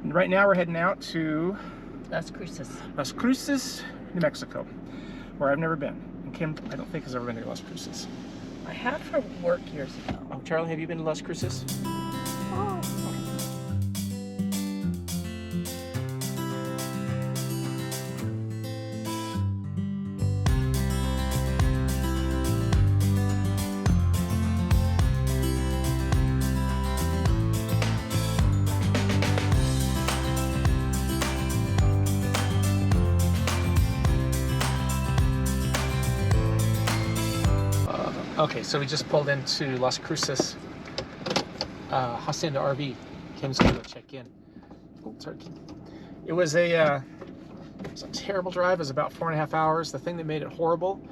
Right now we're heading out to Las Cruces. Las Cruces, New Mexico, where I've never been. And Kim, I don't think, has ever been to Las Cruces. I have for work years ago. Oh, Charli, have you been to Las Cruces? Oh. Okay, so we just pulled into Las Cruces, Hacienda RV. Kim's gonna go check in. Oh, sorry, Kim. It was a terrible drive. It was about 4.5 hours. The thing that made it horrible,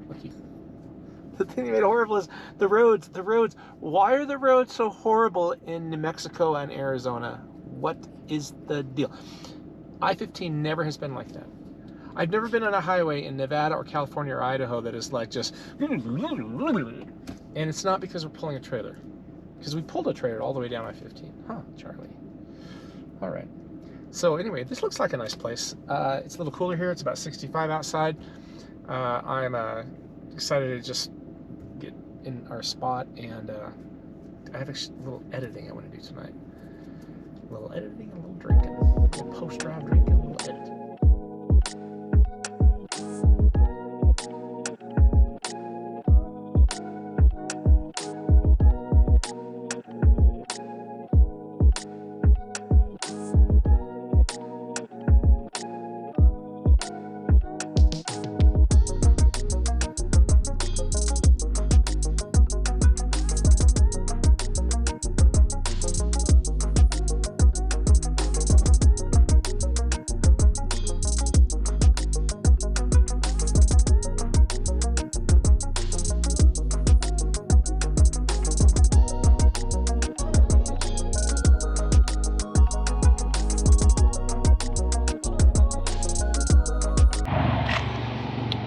the thing that made it horrible is the roads. The roads. Why are the roads so horrible in New Mexico and Arizona? What is the deal? I-15 never has been like that. I've never been on a highway in Nevada or California or Idaho that is like just, and it's not because we're pulling a trailer, because we pulled a trailer all the way down I-15. Huh, Charli. All right. So anyway, this looks like a nice place. It's a little cooler here. It's about 65 outside. I'm excited to just get in our spot, and I have a little editing I want to do tonight. A little editing, a little drinking, a little post-drive drinking, a little editing.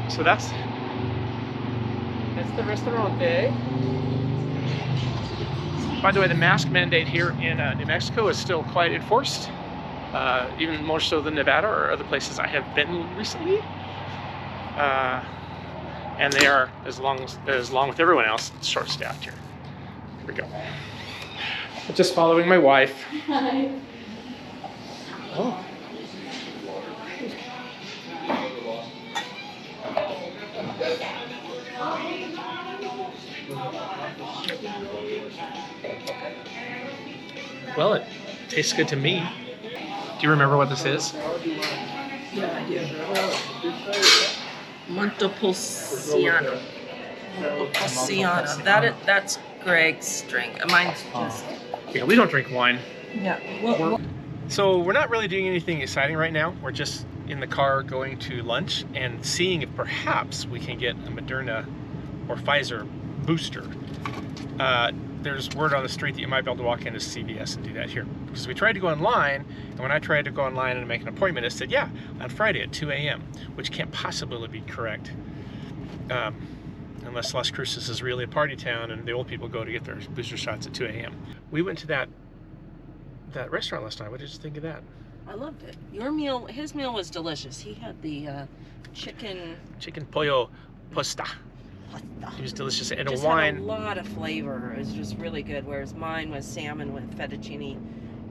So that's the restaurant day. By the way, the mask mandate here in New Mexico is still quite enforced, even more so than Nevada or other places I have been recently. And they are, as long with everyone else, short-staffed here. Here we go. I'm just following my wife. Hi. Oh. Well, it tastes good to me. Do you remember what this is? Yeah, I do. Montepulciano. Montepulciano. That's Greg's drink. Mine's just. Yeah, we don't drink wine. Yeah. So we're not really doing anything exciting right now. We're just in the car going to lunch and seeing if perhaps we can get a Moderna or Pfizer booster. There's word on the street that you might be able to walk into CVS and do that here. Because we tried to go online, and when I tried to go online and make an appointment, it said, yeah, on Friday at 2 a.m., which can't possibly be correct. Unless Las Cruces is really a party town and the old people go to get their booster shots at 2 a.m. We went to that restaurant last night. What did you think of that? I loved it. His meal was delicious. He had the chicken pollo pasta. It was delicious, and a wine. Had a lot of flavor. It was just really good. Whereas mine was salmon with fettuccine,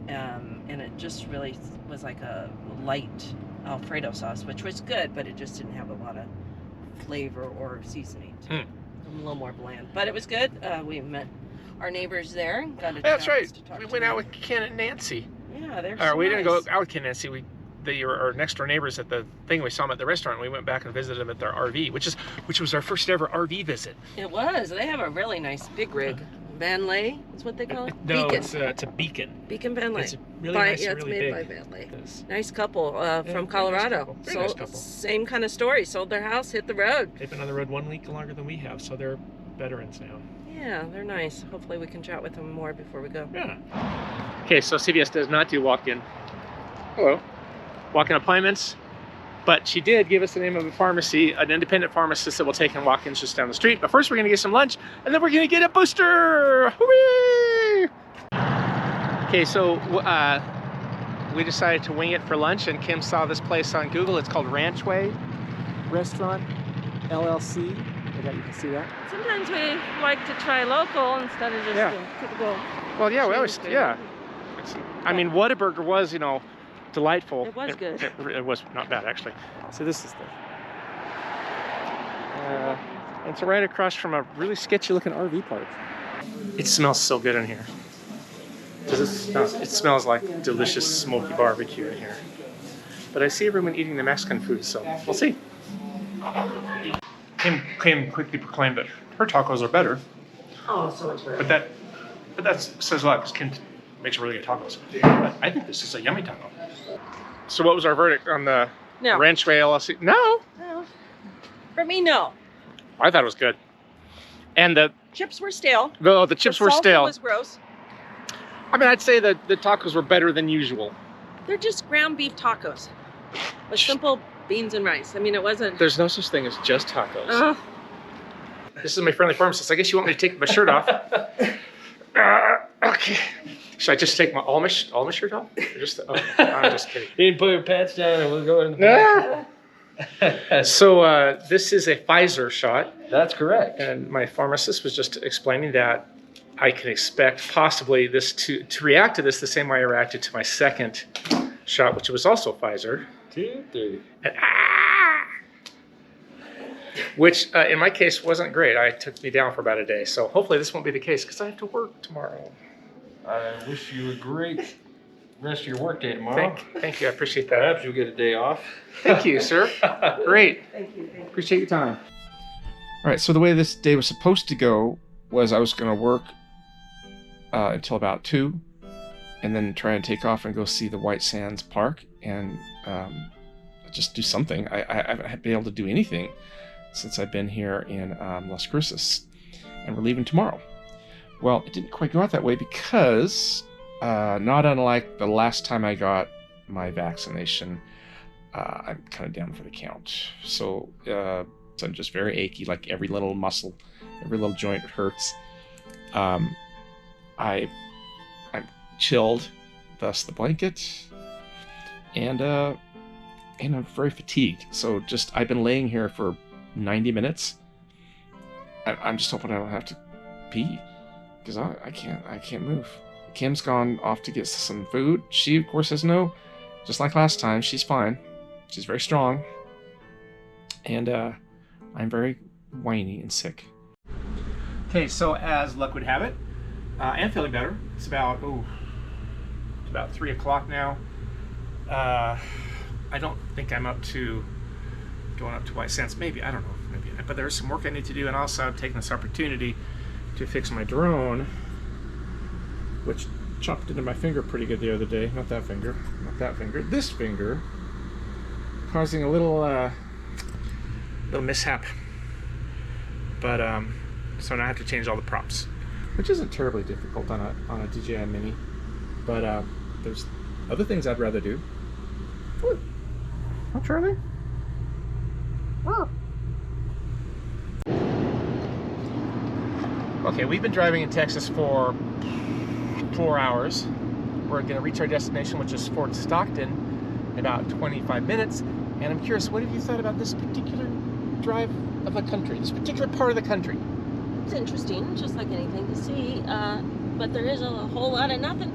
and it just really was like a light Alfredo sauce, which was good, but it just didn't have a lot of flavor or seasoning. A little more bland, but it was good. We met our neighbors there and got a That's right. to talk We to went out them. with Ken and Nancy. Yeah, they're Or so we didn't nice. go out with Ken and Nancy. They were our next door neighbors at the thing. We saw them at the restaurant. We went back and visited them at their RV, which was our first ever RV visit. It was. They have a really nice big rig. Van Lay is what they call it? No, Beacon. it's a Beacon. Beacon Van Lay. It's really nice yeah, and it's really made big. by Van Lay. It is. Nice couple from very Colorado. nice couple. Very nice couple. Same kind of story. Sold their house, hit the road. They've been on the road 1 week longer than we have, so they're veterans now. Yeah, they're nice. Hopefully we can chat with them more before we go. Yeah. Okay, so CVS does not do walk-in. Hello. Walk-in appointments, but she did give us the name of a pharmacy, an independent pharmacist that will take in walk-ins just down the street. But first we're gonna get some lunch, and then we're gonna get a booster! Hooray! Okay, so we decided to wing it for lunch, and Kim saw this place on Google. It's called Ranchway Restaurant LLC. You can see that. Sometimes we like to try local instead of just the typical. Well, yeah, we always, I mean, Whataburger was, delightful. It was good. It was not bad, actually. So this is the... it's right across from a really sketchy-looking RV park. It smells so good in here. It smells like delicious smoky barbecue in here. But I see everyone eating the Mexican food, so we'll see. Kim quickly proclaimed that her tacos are better. Oh, so much better. But that says a lot, because Kim makes really good tacos. But I think this is a yummy taco. So what was our verdict on the Ranchway LLC? No. For me, no. I thought it was good. And the chips were stale. No, the chips were stale. The salsa was gross. I mean, I'd say that the tacos were better than usual. They're just ground beef tacos with simple beans and rice. I mean, it wasn't... There's no such thing as just tacos. This is my friendly pharmacist. I guess you want me to take my shirt off. Okay. Should I just take all my shirt off? I'm just kidding. You didn't put your pants down and we'll go in the back. So this is a Pfizer shot. That's correct. And my pharmacist was just explaining that I can expect possibly this to react to this the same way I reacted to my second shot, which was also Pfizer. 2, 3. And, which in my case wasn't great. It took me down for about a day. So hopefully this won't be the case because I have to work tomorrow. I wish you a great rest of your work day tomorrow. Thank you. I appreciate that. Perhaps you'll get a day off. Thank you, sir. Great. Thank you. Appreciate your time. All right. So the way this day was supposed to go was I was going to work until about 2 and then try and take off and go see the White Sands Park and just do something. I haven't been able to do anything since I've been here in Las Cruces, and we're leaving tomorrow. Well, it didn't quite go out that way because, not unlike the last time I got my vaccination, I'm kind of down for the count. So I'm just very achy, like every little muscle, every little joint hurts. I'm chilled, thus the blanket, and I'm very fatigued. So I've been laying here for 90 minutes. I'm just hoping I don't have to pee. Because I can't move. Kim's gone off to get some food. She, of course, says no. Just like last time, she's fine. She's very strong. And I'm very whiny and sick. Okay, so as luck would have it, I am feeling better. It's about 3 o'clock now. I don't think I'm going up to White Sands. Maybe, I don't know. Maybe. But there's some work I need to do, and also I've taken this opportunity to fix my drone, which chopped into my finger pretty good the other day. Not that finger, this finger, causing a little mishap. But so now I have to change all the props, which isn't terribly difficult on a DJI Mini. But there's other things I'd rather do. Oh, Charli. Oh. Okay, we've been driving in Texas for 4 hours. We're going to reach our destination, which is Fort Stockton, in about 25 minutes. And I'm curious, what have you thought about this particular drive of the country, this particular part of the country? It's interesting, just like anything to see, but there is a whole lot of nothing.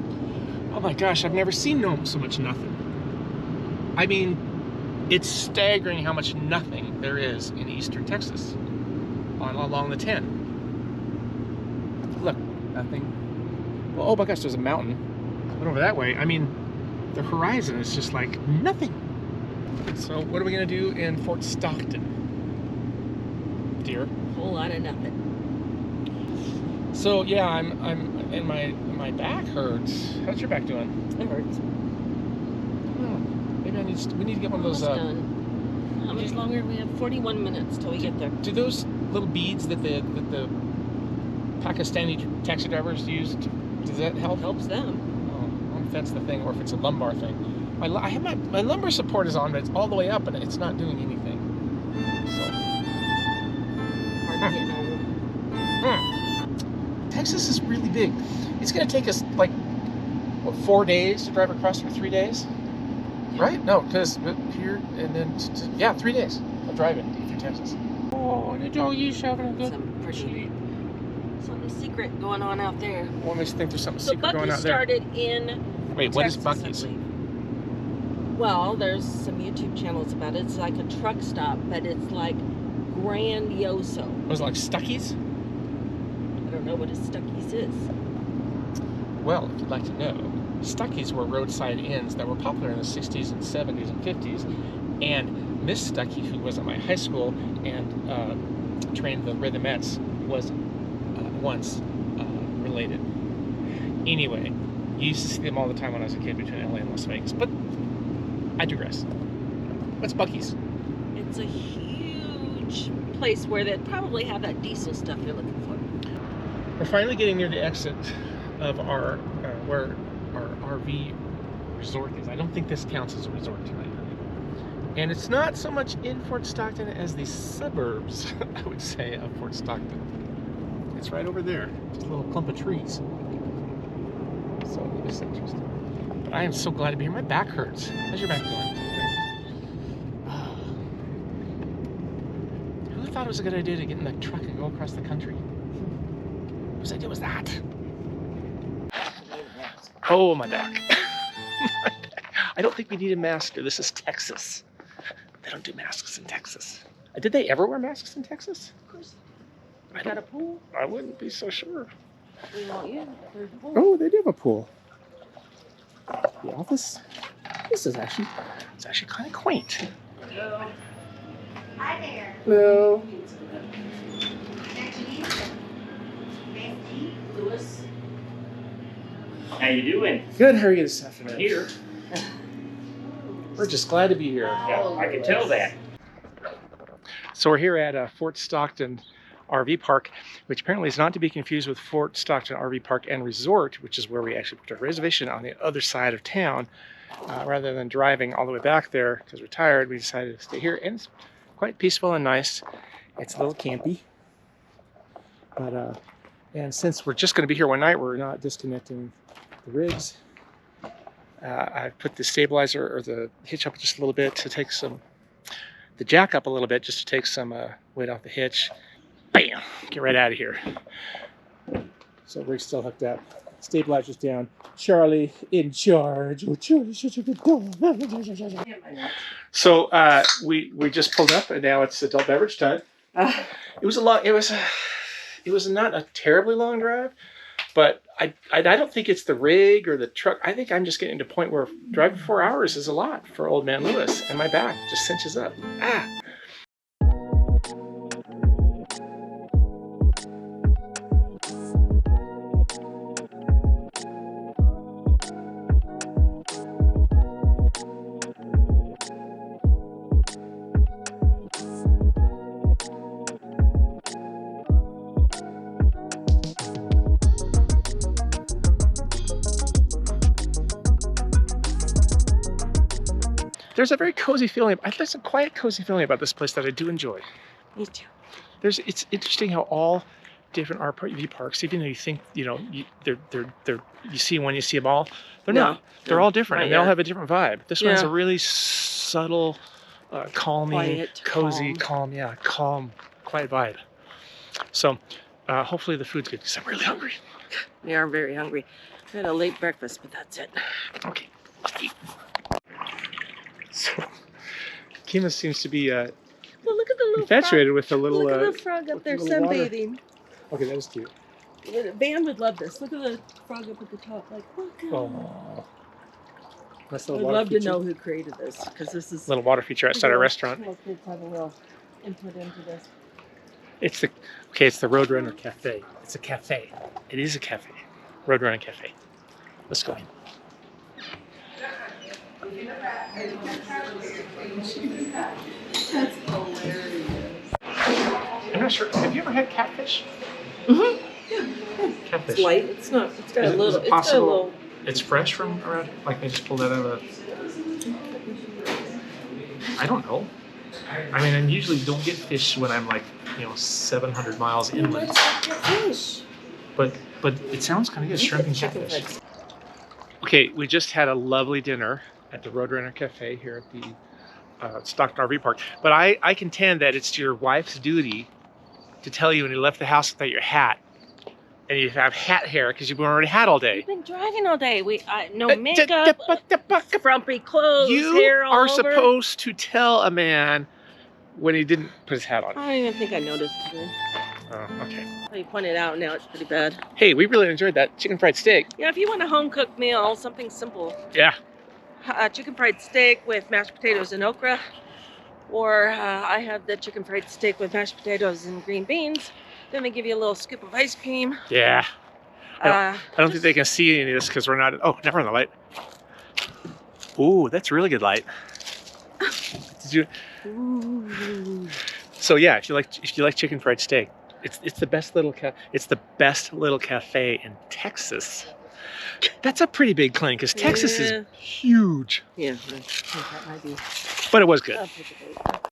Oh my gosh, I've never seen so much nothing. I mean, it's staggering how much nothing there is in eastern Texas along the 10. Look, nothing. Well, oh my gosh, there's a mountain. Went over that way. I mean, the horizon is just like nothing. So what are we going to do in Fort Stockton, dear? A whole lot of nothing. So yeah, I'm my back hurts. How's your back doing? It hurts. Oh, maybe we need to get one of those. Done. How much longer? We have 41 minutes till we get there. Do those little beads that the Pakistani taxi drivers use, does that help? Helps them. Oh, I wonder if that's the thing, or if it's a lumbar thing. My lumbar support is on, but it's all the way up, and it's not doing anything. So. Hard to get over. Texas is really big. It's going to take us like what, 4 days to drive across for 3 days? Right? No, because here and then, yeah, 3 days of driving through Texas. Oh, and the doggy's having a good sleep. Something secret going on out there. What makes you think there's something So secret going Buc-ee's out there? started in Wait, what is Texas, I Buc-ee's? believe. Well, there's some YouTube channels about it. It's like a truck stop, but it's like grandioso. Was it like Stuckey's? I don't know what a Stuckey's is. Well, if you'd like to know, Stuckey's were roadside inns that were popular in the 60s and 70s and 50s. And Miss Stuckey, who was at my high school and trained the Rhythmettes, was once related. Anyway, you used to see them all the time when I was a kid between LA and Las Vegas. But I digress. What's Buc-ee's? It's a huge place where they'd probably have that diesel stuff you're looking for. We're finally getting near the exit of our where our RV resort is. I don't think this counts as a resort tonight. And it's not so much in Fort Stockton as the suburbs, I would say, of Fort Stockton. It's right over there, just a little clump of trees. So it's interesting. But I am so glad to be here. My back hurts. How's your back doing? Who thought it was a good idea to get in the truck and go across the country? Whose idea was that? Oh, my back. I don't think we need a mask. This is Texas. They don't do masks in Texas. Did they ever wear masks in Texas? Of course. You got a pool? I wouldn't be so sure. We want you. There's a pool. Oh, they do have a pool. The office. This is actually, it's actually kind of quaint. Hello. Hi there. Hello. Lewis. How you doing? Good. How are you this afternoon? Here. We're just glad to be here. Yeah, I can tell that. So we're here at Fort Stockton RV Park, which apparently is not to be confused with Fort Stockton RV Park and Resort, which is where we actually booked our reservation on the other side of town. Rather than driving all the way back there because we're tired, we decided to stay here, and it's quite peaceful and nice. It's a little campy, but and since we're just going to be here one night, we're not disconnecting the rigs. I put the stabilizer or the hitch up just a little bit to take the jack up a little bit just to take some weight off the hitch. Bam! Get right out of here. So rig's still hooked up. Stabilizer's down. Charlie in charge. Oh, Charlie's such a good dog. So we just pulled up, and now it's adult beverage time. It was a long. It was not a terribly long drive, but I don't think it's the rig or the truck. I think I'm just getting to a point where driving 4 hours is a lot for old man Lewis, and my back just cinches up. Ah. There's a very cozy feeling. There's a quiet, cozy feeling about this place that I do enjoy. Me too. It's interesting how all different RV parks, even though you think you see one, you see them all. They're not. They're all different, and they all have a different vibe. This one's a really subtle, calming, Quiet, cozy, calm, quiet vibe. So hopefully the food's good because I'm really hungry. We are very hungry. We had a late breakfast, but that's it. Okay. So, Kima seems to be Well, look at the little infatuated with the little. Look at the frog up there little water. sunbathing. Okay, that was cute. Van would love this. Look at the frog up at the top. Like, look. Oh, nice I'd little water love feature. to know who created this, because this is Little water feature outside our restaurant. Most kids have a little input into this. It's the Roadrunner Cafe. It's a cafe. It is a cafe. Roadrunner Cafe. Let's go. That's hilarious. I'm not sure. Have you ever had catfish? Mm-hmm. Yeah. Catfish. It's light. It's not. It's got Is a it- little. is it It's got a possible- little. It's fresh from around here? Like they just pulled that out of I don't know. I mean, I usually don't get fish when I'm like, 700 miles inland. Let's get fish. But it sounds kind of good. Shrimp and Chicken catfish. legs. Okay, we just had a lovely dinner at the Roadrunner Cafe here at the Stockton RV Park. But I contend that it's your wife's duty to tell you when you left the house without your hat. And you have hat hair because you've been wearing a hat all day. We've been driving all day. No makeup, frumpy clothes, You hair all are over. supposed to tell a man when he didn't put his hat on. I don't even think I noticed today. Oh, okay. You pointed out, now it's pretty bad. Hey, we really enjoyed that chicken fried steak. Yeah, if you want a home-cooked meal, something simple. Yeah. Chicken fried steak with mashed potatoes and okra. Or I have the chicken fried steak with mashed potatoes and green beans. Then they give you a little scoop of ice cream. Yeah. I don't think they can see any of this because we're not. Oh, never on the light. Ooh, that's really good light. Did you? Ooh. So yeah, if you like chicken fried steak, it's the best little cafe in Texas. That's a pretty big claim because Texas is huge. Yeah, I think that might be. But it was good. I'll take a bite.